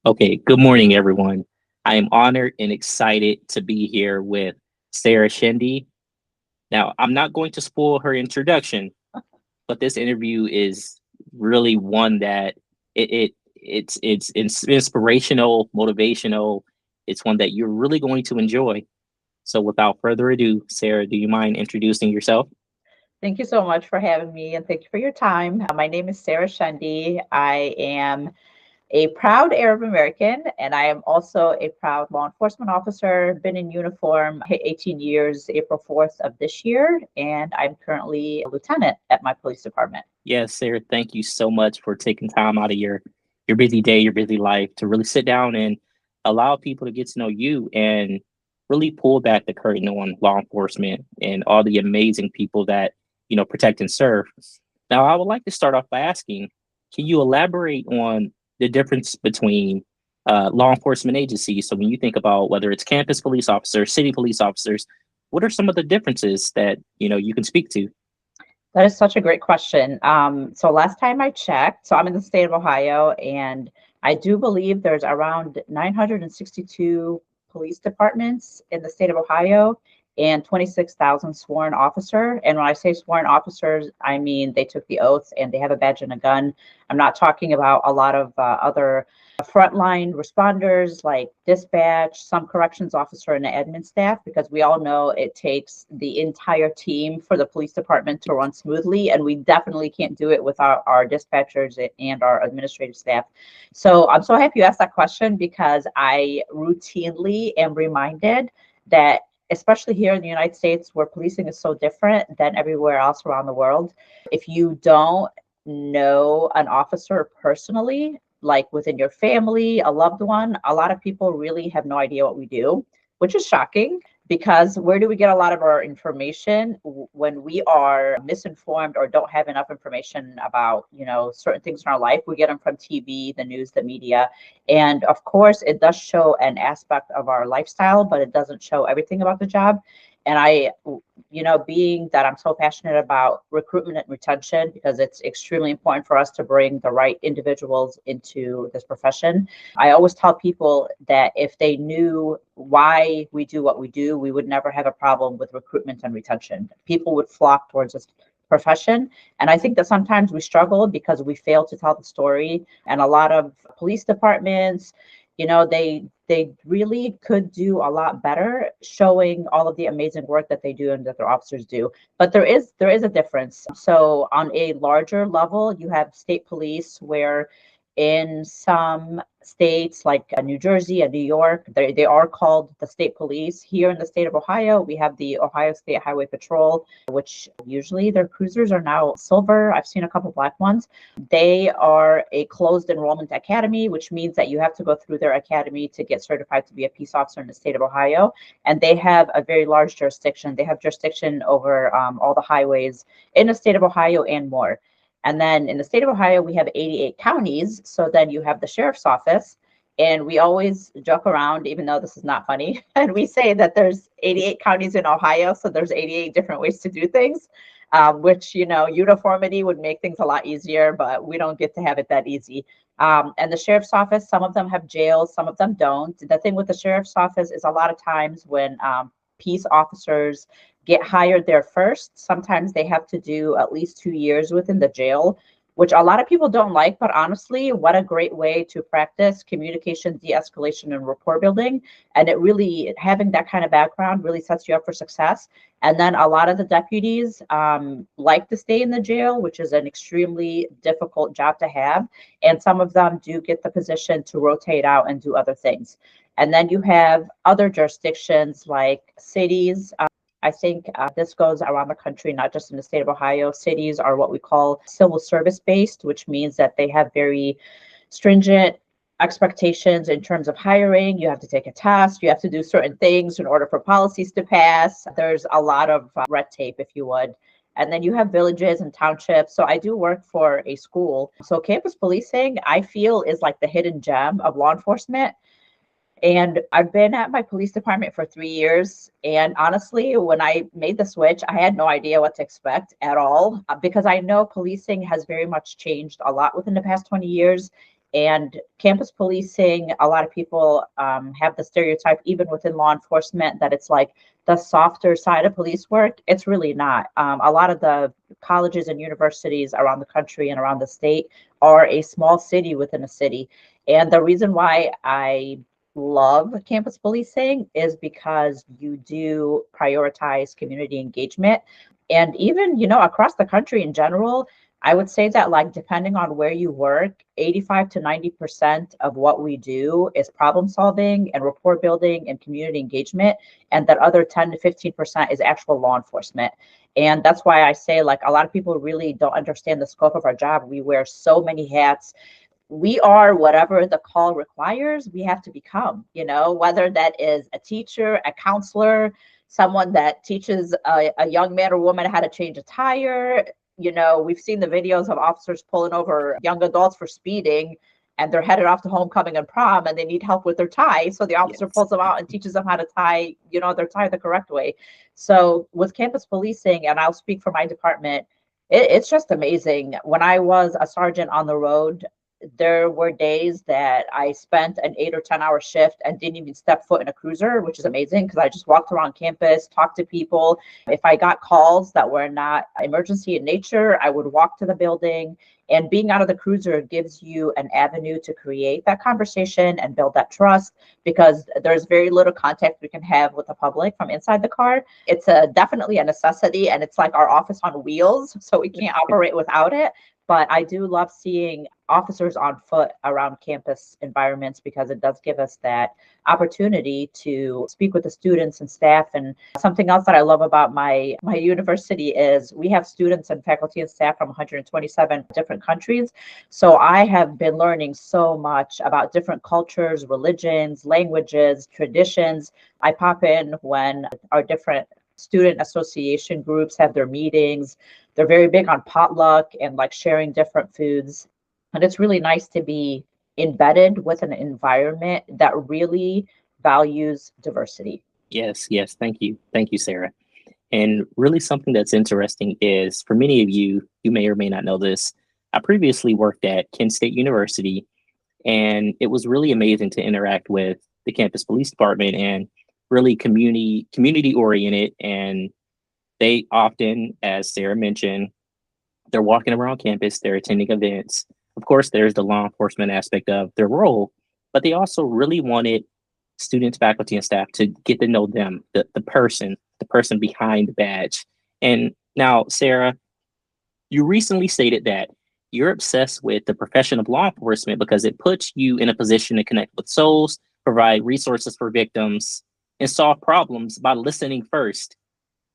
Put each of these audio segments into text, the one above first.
Okay, good morning, everyone. I am honored and excited to be here with Sarah Shendy. Now, I'm not going to spoil her introduction, but this interview is really one that it's inspirational, motivational. It's one that you're really going to enjoy. So, without further ado, Sarah, do you mind introducing yourself? Thank you so much for having me and thank you for your time. My name is Sarah Shendy. I am a proud Arab American and I am also a proud law enforcement officer. Been in uniform 18 years, April 4th of this year, and I'm currently a lieutenant at my police department. Yes, Sarah, thank you so much for taking time out of your busy day, your busy life to really sit down and allow people to get to know you and really pull back the curtain on law enforcement and all the amazing people that, protect and serve. Now, I would like to start off by asking, can you elaborate on the difference between law enforcement agencies? So when you think about whether it's campus police officers, city police officers, what are some of the differences that, you can speak to? That is such a great question. So last time I checked, so I'm in the state of Ohio, and I do believe there's around 962 police departments in the state of Ohio and 26,000 sworn officer. And when I say sworn officers, I mean they took the oath and they have a badge and a gun. I'm not talking about a lot of other frontline responders like dispatch, some corrections officer, and the admin staff, because we all know it takes the entire team for the police department to run smoothly. And we definitely can't do it without our dispatchers and our administrative staff. So I'm so happy you asked that question because I routinely am reminded that, especially here in the United States, where policing is so different than everywhere else around the world, if you don't know an officer personally, like within your family, a loved one, a lot of people really have no idea what we do, which is shocking because where do we get a lot of our information when we are misinformed or don't have enough information about, certain things in our life? We get them from TV, the news, the media. And of course, it does show an aspect of our lifestyle, but it doesn't show everything about the job. And being that I'm so passionate about recruitment and retention, because it's extremely important for us to bring the right individuals into this profession, I always tell people that if they knew why we do what we do, we would never have a problem with recruitment and retention. People would flock towards this profession. And I think that sometimes we struggle because we fail to tell the story. And a lot of police departments, they really could do a lot better showing all of the amazing work that they do and that their officers do. But there is a difference. So on a larger level, you have state police where in some states like New Jersey and New York, they are called the state police. Here in the state of Ohio, we have the Ohio State Highway Patrol, which usually their cruisers are now silver. I've seen a couple black ones. They are a closed enrollment academy, which means that you have to go through their academy to get certified to be a peace officer in the state of Ohio. And they have a very large jurisdiction. They have jurisdiction over all the highways in the state of Ohio and more. And then in the state of Ohio, we have 88 counties. So then you have the sheriff's office. And we always joke around, even though this is not funny, and we say that there's 88 counties in Ohio, so there's 88 different ways to do things, which, uniformity would make things a lot easier, but we don't get to have it that easy. And the sheriff's office, some of them have jails, some of them don't. The thing with the sheriff's office is a lot of times when peace officers get hired there first, sometimes they have to do at least 2 years within the jail, which a lot of people don't like. But honestly, what a great way to practice communication, de-escalation, and rapport building. And it really, having that kind of background really sets you up for success. And then a lot of the deputies like to stay in the jail, which is an extremely difficult job to have. And some of them do get the position to rotate out and do other things. And then you have other jurisdictions like cities. I think this goes around the country, not just in the state of Ohio. Cities are what we call civil service based, which means that they have very stringent expectations in terms of hiring. You have to take a test, you have to do certain things in order for policies to pass. There's a lot of red tape, if you would. And then you have villages and townships. So I do work for a school. So campus policing, I feel, is like the hidden gem of law enforcement. And I've been at my police department for 3 years. And honestly, when I made the switch, I had no idea what to expect at all because I know policing has very much changed a lot within the past 20 years. And campus policing, a lot of people have the stereotype, even within law enforcement, that it's like the softer side of police work. It's really not. A lot of the colleges and universities around the country and around the state are a small city within a city. And the reason why I love campus policing is because you do prioritize community engagement. And even, across the country in general, I would say that, like, depending on where you work, 85 to 90% of what we do is problem solving and rapport building and community engagement. And that other 10 to 15% is actual law enforcement. And that's why I say, like, a lot of people really don't understand the scope of our job. We wear so many hats. We are whatever the call requires, we have to become, whether that is a teacher, a counselor, someone that teaches a young man or woman how to change a tire. We've seen the videos of officers pulling over young adults for speeding, and they're headed off to homecoming and prom, and they need help with their tie. So the officer Yes. pulls them out and teaches them how to tie, their tie the correct way. So with campus policing, and I'll speak for my department, it's just amazing. When I was a sergeant on the road, there were days that I spent an 8 or 10 hour shift and didn't even step foot in a cruiser, which is amazing because I just walked around campus, talked to people. If I got calls that were not emergency in nature, I would walk to the building. And being out of the cruiser gives you an avenue to create that conversation and build that trust, because there's very little contact we can have with the public from inside the car. It's definitely a necessity, and it's like our office on wheels, so we can't operate without it. But I do love seeing officers on foot around campus environments, because it does give us that opportunity to speak with the students and staff. And something else that I love about my university is we have students and faculty and staff from 127 different countries. So I have been learning so much about different cultures, religions, languages, traditions. I pop in when our different student association groups have their meetings. They're very big on potluck and like sharing different foods. And it's really nice to be embedded with an environment that really values diversity. Yes, yes. Thank you. Thank you, Sarah. And really, something that's interesting is for many of you, you may or may not know this. I previously worked at Kent State University, and it was really amazing to interact with the campus police department and really community oriented. And they often, as Sarah mentioned, they're walking around campus, they're attending events. Of course, there's the law enforcement aspect of their role, but they also really wanted students, faculty, and staff to get to know them, the person behind the badge. And now, Sarah, you recently stated that you're obsessed with the profession of law enforcement because it puts you in a position to connect with souls, provide resources for victims, and solve problems by listening first.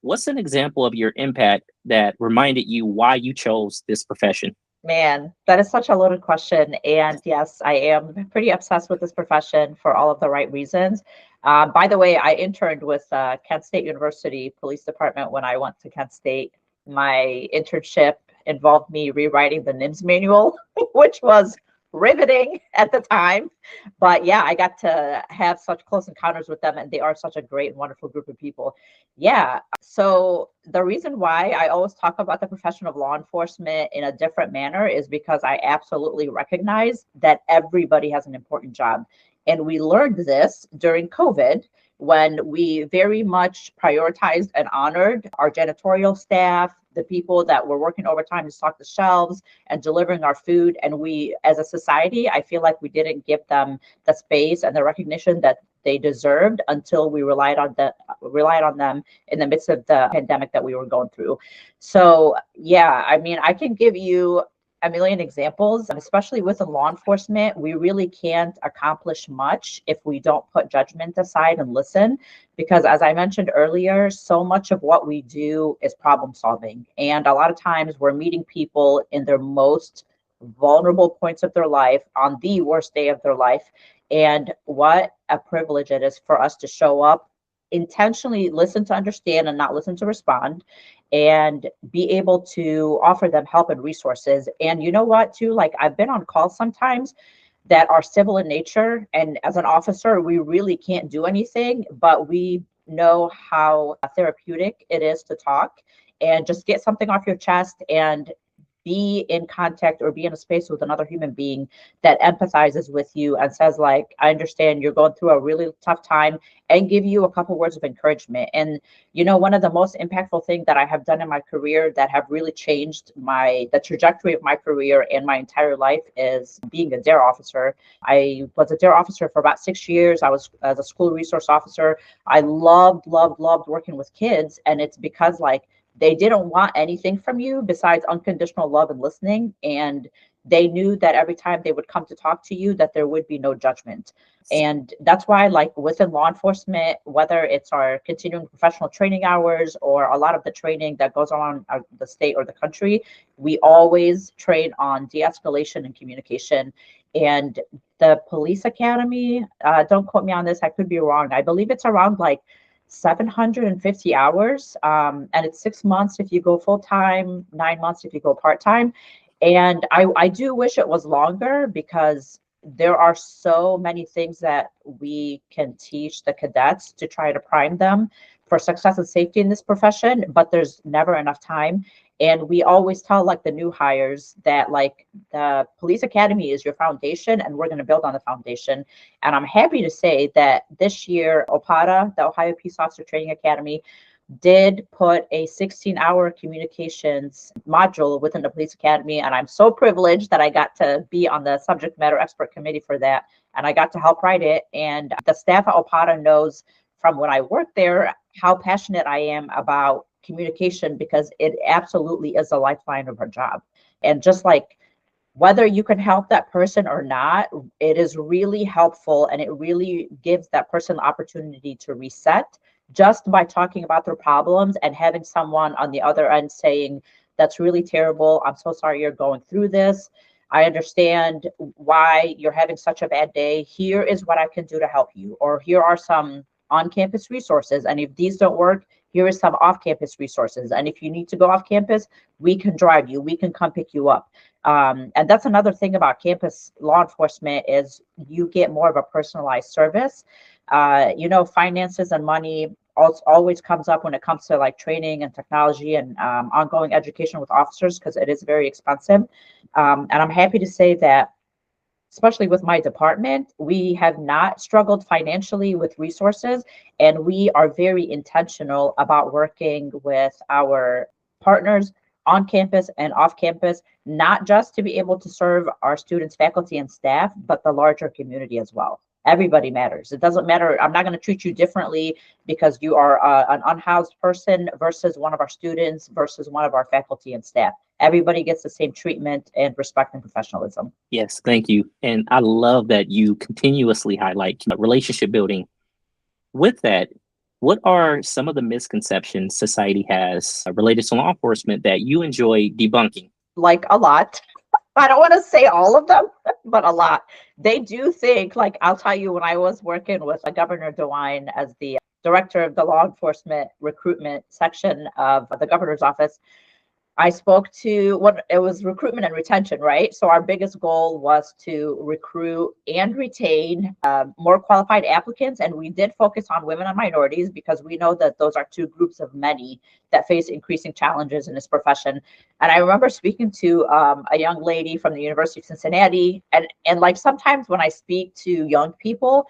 What's an example of your impact that reminded you why you chose this profession? Man, that is such a loaded question. And yes, I am pretty obsessed with this profession for all of the right reasons. By the way, I interned with Kent State University Police Department when I went to Kent State. My internship involved me rewriting the NIMS manual, which was riveting at the time. But yeah, I got to have such close encounters with them, and they are such a great and wonderful group of people. Yeah. So the reason why I always talk about the profession of law enforcement in a different manner is because I absolutely recognize that everybody has an important job. And we learned this during COVID, when we very much prioritized and honored our janitorial staff, the people that were working overtime to stock the shelves and delivering our food. And we, as a society, I feel like we didn't give them the space and the recognition that they deserved until we relied on them in the midst of the pandemic that we were going through. So yeah, I mean, I can give you a million examples, especially with law enforcement. We really can't accomplish much if we don't put judgment aside and listen, because as I mentioned earlier, so much of what we do is problem solving. And a lot of times we're meeting people in their most vulnerable points of their life on the worst day of their life. And what a privilege it is for us to show up, intentionally listen to understand and not listen to respond, and be able to offer them help and resources. And you know what, too, like, I've been on calls sometimes that are civil in nature, and as an officer, we really can't do anything, but we know how therapeutic it is to talk and just get something off your chest. And be in contact or be in a space with another human being that empathizes with you and says, like, I understand you're going through a really tough time, and give you a couple words of encouragement. And one of the most impactful things that I have done in my career that have really changed the trajectory of my career and my entire life is being a DARE officer. I was a DARE officer for about 6 years. I was as a school resource officer. I loved, loved, loved working with kids. And it's because, like, they didn't want anything from you besides unconditional love and listening. And they knew that every time they would come to talk to you, that there would be no judgment. And that's why, like, within law enforcement, whether it's our continuing professional training hours or a lot of the training that goes on the state or the country, we always train on de-escalation and communication. And the police academy, don't quote me on this, I could be wrong. I believe it's around like 750 hours. And it's 6 months if you go full time, 9 months if you go part time. And I do wish it was longer, because there are so many things that we can teach the cadets to try to prime them for success and safety in this profession, but there's never enough time. And we always tell, like, the new hires that, like, the police academy is your foundation and we're going to build on the foundation. And I'm happy to say that this year, OPATA, the Ohio Peace Officer Training Academy, did put a 16-hour communications module within the police academy. And I'm so privileged that I got to be on the subject matter expert committee for that. And I got to help write it. And the staff at OPATA knows from when I worked there how passionate I am about communication, because it absolutely is a lifeline of our job. And just like, whether you can help that person or not, it is really helpful, and it really gives that person the opportunity to reset just by talking about their problems and having someone on the other end saying, that's really terrible. I'm so sorry you're going through this. I understand why you're having such a bad day. Here is what I can do to help you. Or here are some on-campus resources. And if these don't work, here is some off-campus resources. And if you need to go off campus, we can drive you. We can come pick you up. And that's another thing about campus law enforcement is you get more of a personalized service. Finances and money always comes up when it comes to, like, training and technology and ongoing education with officers, because it is very expensive. And I'm happy to say that, especially with my department, we have not struggled financially with resources, and we are very intentional about working with our partners on campus and off campus, not just to be able to serve our students, faculty, and staff, but the larger community as well. Everybody matters. It doesn't matter. I'm not going to treat you differently because you are an unhoused person versus one of our students versus one of our faculty and staff. Everybody gets the same treatment and respect and professionalism. Yes, thank you. And I love that you continuously highlight relationship building. With that, what are some of the misconceptions society has related to law enforcement that you enjoy debunking? Like, a lot. I don't want to say all of them, but a lot. They do think, like, I'll tell you, when I was working with Governor DeWine as the director of the law enforcement recruitment section of the governor's office, I spoke to it was recruitment and retention, right? So our biggest goal was to recruit and retain more qualified applicants. And we did focus on women and minorities because we know that those are two groups of many that face increasing challenges in this profession. And I remember speaking to a young lady from the University of Cincinnati. And like, sometimes when I speak to young people,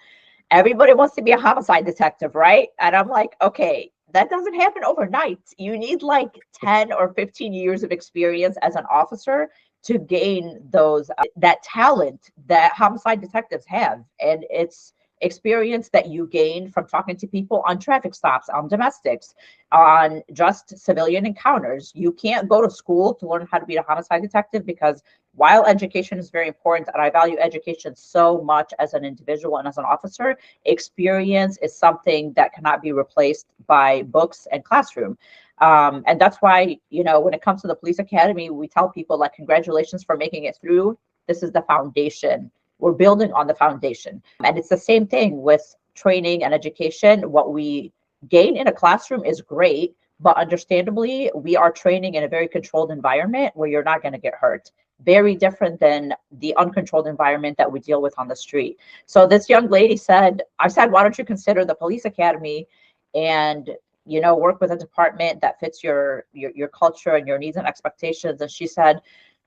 everybody wants to be a homicide detective, right? And I'm like, okay, that doesn't happen overnight. You need like 10 or 15 years of experience as an officer to gain that talent that homicide detectives have. And it's experience that you gain from talking to people on traffic stops, on domestics, on just civilian encounters. You can't go to school to learn how to be a homicide detective, because while education is very important, and I value education so much as an individual and as an officer, experience is something that cannot be replaced by books and classroom. And that's why, when it comes to the police academy, we tell people, like, congratulations for making it through. This is the foundation. We're building on the foundation. And it's the same thing with training and education. What we gain in a classroom is great, but understandably, we are training in a very controlled environment where you're not going to get hurt. Very different than the uncontrolled environment that we deal with on the street. So this young lady said, I said, why don't you consider the police academy? And work with a department that fits your culture and your needs and expectations. And she said,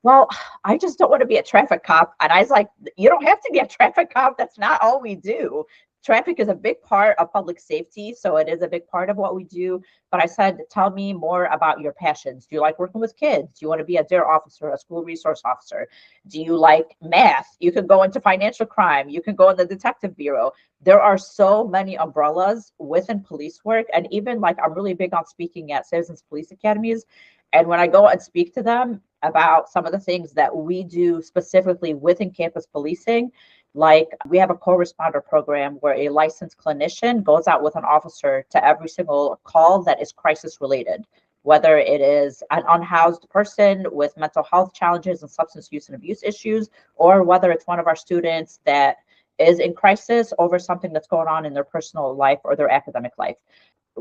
well, I just don't want to be a traffic cop. And I was like, you don't have to be a traffic cop. That's not all we do. Traffic is a big part of public safety, so it is a big part of what we do. But I said, tell me more about your passions. Do you like working with kids? Do you want to be a DARE officer, a school resource officer? Do you like math? You can go into financial crime. You can go in the detective bureau. There are so many umbrellas within police work. And even like, I'm really big on speaking at citizens police academies. And when I go and speak to them about some of the things that we do specifically within campus policing, like we have a co-responder program where a licensed clinician goes out with an officer to every single call that is crisis related, whether it is an unhoused person with mental health challenges and substance use and abuse issues, or whether it's one of our students that is in crisis over something that's going on in their personal life or their academic life.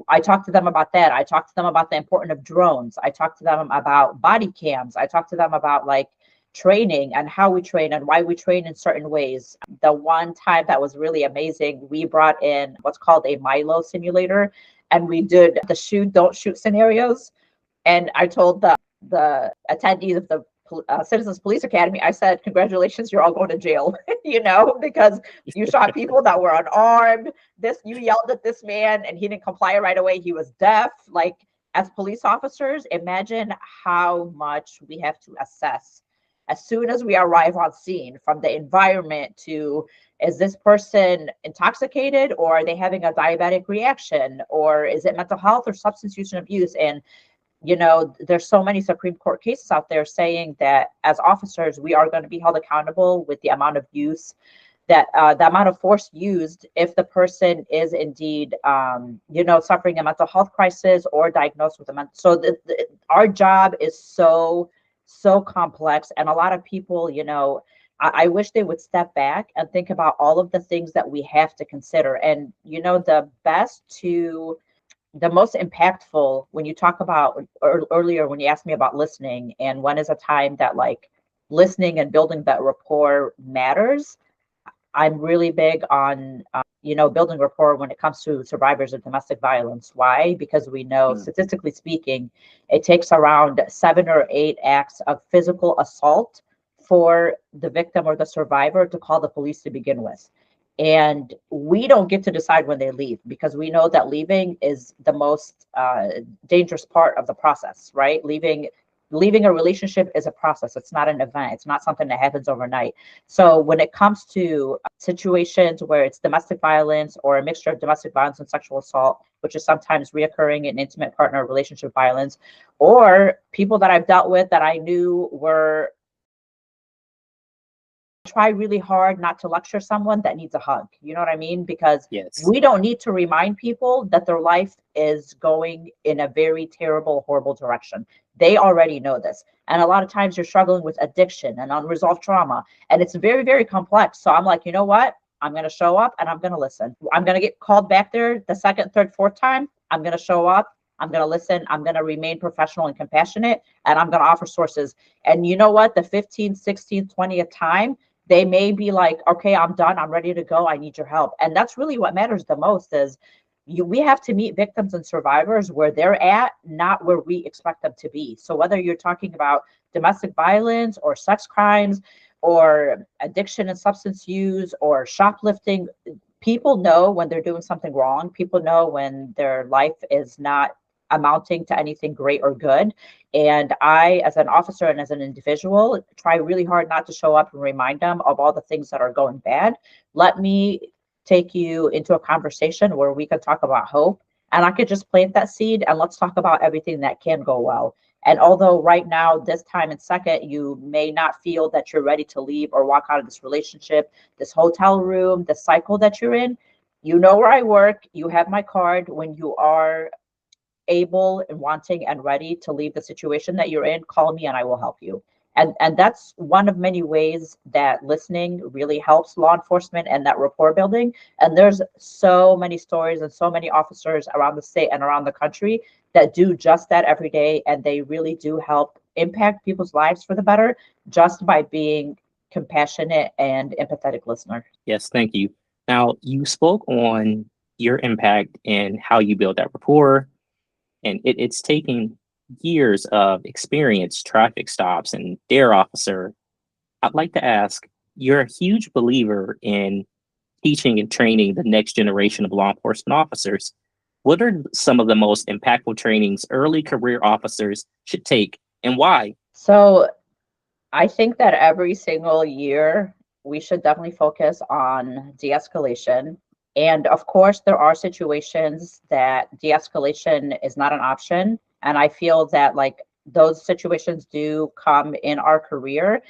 I talk to them about that. I talk to them about the importance of drones. I talk to them about body cams. I talk to them about like training and how we train and why we train in certain ways. The one time that was really amazing, we brought in what's called a Milo simulator, and we did the shoot, don't shoot scenarios. And I told the attendees of the Citizens Police Academy, I said, congratulations, you're all going to jail, because you shot people that were unarmed. You yelled at this man and he didn't comply right away. He was deaf. Like, as police officers, imagine how much we have to assess as soon as we arrive on scene, from the environment to, is this person intoxicated, or are they having a diabetic reaction, or is it mental health or substance use and abuse? And there's so many Supreme Court cases out there saying that as officers, we are going to be held accountable with the amount of use that the amount of force used if the person is indeed, suffering a mental health crisis or diagnosed with a mental. So our job is so complex, and a lot of people, I wish they would step back and think about all of the things that we have to consider. And the most impactful, when you talk about earlier, when you asked me about listening and when is a time that like listening and building that rapport matters, I'm really big on building rapport when it comes to survivors of domestic violence. Why? Because we know, statistically speaking, it takes around 7 or 8 acts of physical assault for the victim or the survivor to call the police to begin with. And we don't get to decide when they leave, because we know that leaving is the most dangerous part of the process, right? Leaving a relationship is a process. It's not an event. It's not something that happens overnight. So when it comes to situations where it's domestic violence or a mixture of domestic violence and sexual assault, which is sometimes reoccurring in intimate partner relationship violence, or people that I've dealt with that I knew were try really hard not to lecture someone that needs a hug. You know what I mean? Because Yes. we don't need to remind people that their life is going in a very terrible, horrible direction. They already know this. And a lot of times you're struggling with addiction and unresolved trauma, and it's very, very complex. So I'm like, you know what? I'm going to show up and I'm going to listen. I'm going to get called back there the second, third, fourth time. I'm going to show up. I'm going to listen. I'm going to remain professional and compassionate, and I'm going to offer sources. And you know what? The 15th, 16th, 20th time, they may be like, okay, I'm done. I'm ready to go. I need your help. And that's really what matters the most is we have to meet victims and survivors where they're at, not where we expect them to be. So whether you're talking about domestic violence or sex crimes or addiction and substance use or shoplifting, people know when they're doing something wrong. People know when their life is not amounting to anything great or good. And I, as an officer and as an individual, try really hard not to show up and remind them of all the things that are going bad. Let me take you into a conversation where we can talk about hope, and I could just plant that seed, and let's talk about everything that can go well. And although right now, this time and second, you may not feel that you're ready to leave or walk out of this relationship, this hotel room, the cycle that you're in, you know where I work, you have my card. When you are able and wanting and ready to leave the situation that you're in, call me and I will help you. And that's one of many ways that listening really helps law enforcement and that rapport building. And there's so many stories and so many officers around the state and around the country that do just that every day. And they really do help impact people's lives for the better just by being compassionate and empathetic listener. Yes, thank you. Now, you spoke on your impact and how you build that rapport and it's taking years of experience, traffic stops, and dare officer. I'd like to ask, you're a huge believer in teaching and training the next generation of law enforcement officers. What are some of the most impactful trainings early career officers should take and why? So I think that every single year we should definitely focus on de-escalation. And of course, there are situations that de-escalation is not an option. And I feel that like those situations do come in our career.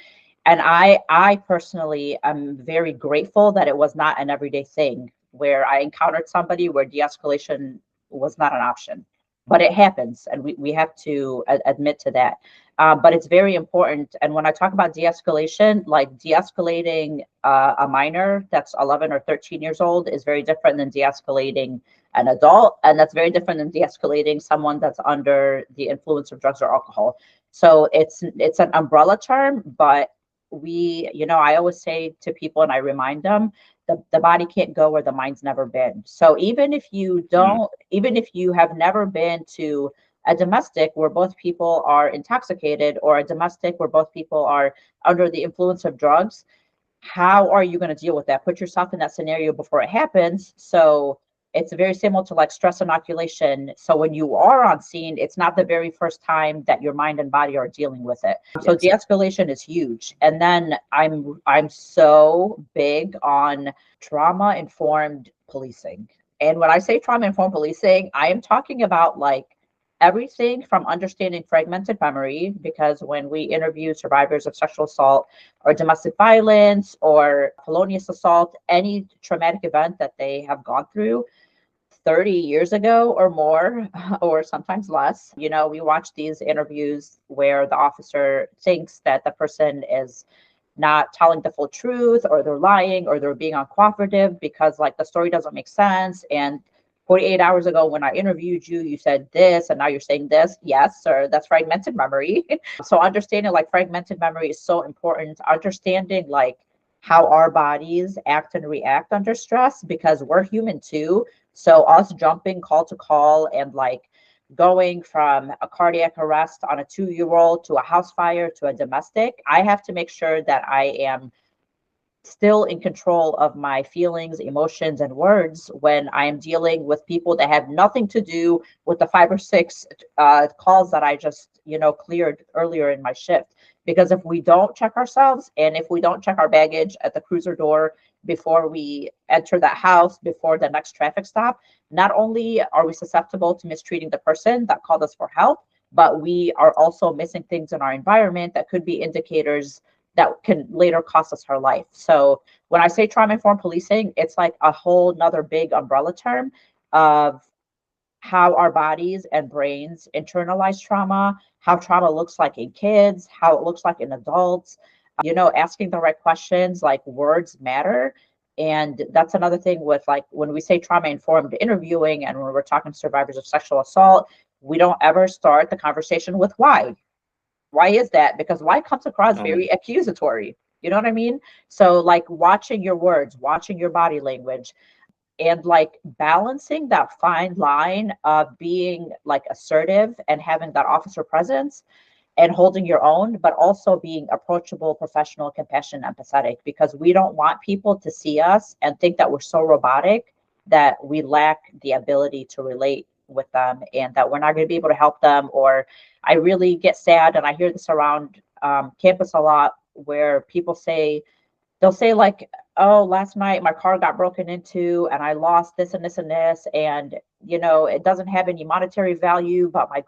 And I personally am very grateful that it was not an everyday thing where I encountered somebody where de-escalation was not an option. But it happens, and we have to admit to that. But it's very important. And when I talk about de-escalation, like de-escalating a minor that's 11 or 13 years old is very different than de-escalating an adult, and that's very different than de-escalating someone that's under the influence of drugs or alcohol. So it's an umbrella term, but I always say to people, and I remind them, the body can't go where the mind's never been. So Mm, even if you have never been to a domestic where both people are intoxicated, or a domestic where both people are under the influence of drugs, how are you going to deal with that? Put yourself in that scenario before it happens. So it's very similar to like stress inoculation. So when you are on scene, it's not the very first time that your mind and body are dealing with it. So yes. de-escalation is huge. And then I'm so big on trauma informed policing. And when I say trauma informed policing, I am talking about like everything from understanding fragmented memory, because when we interview survivors of sexual assault or domestic violence or felonious assault, any traumatic event that they have gone through 30 years ago or more, or sometimes less. We watch these interviews where the officer thinks that the person is not telling the full truth, or they're lying, or they're being uncooperative because like the story doesn't make sense. And 48 hours ago when I interviewed you, you said this, and now you're saying this. Yes, sir, that's fragmented memory. So understanding like fragmented memory is so important. Understanding like how our bodies act and react under stress, because we're human too. So us jumping call to call and like going from a cardiac arrest on a 2-year-old to a house fire to a domestic, I have to make sure that I am still in control of my feelings, emotions, and words when I am dealing with people that have nothing to do with the 5 or 6 calls that I just, cleared earlier in my shift. Because if we don't check ourselves, and if we don't check our baggage at the cruiser door before we enter that house, before the next traffic stop, not only are we susceptible to mistreating the person that called us for help, but we are also missing things in our environment that could be indicators that can later cost us her life. So when I say trauma informed policing, it's like a whole nother big umbrella term of how our bodies and brains internalize trauma, how trauma looks like in kids, how it looks like in adults, asking the right questions, like words matter. And that's another thing with like when we say trauma informed interviewing and when we're talking to survivors of sexual assault, we don't ever start the conversation with why. Why is that? Because why comes across Um, very accusatory. You know what I mean? So like watching your words, watching your body language, and like balancing that fine line of being like assertive and having that officer presence and holding your own, but also being approachable, professional, compassionate, empathetic, because we don't want people to see us and think that we're so robotic that we lack the ability to relate with them and that we're not going to be able to help them. Or I really get sad, and I hear this around campus a lot, where people say, they'll say like, oh, last night my car got broken into and I lost this and this and this, and it doesn't have any monetary value, but my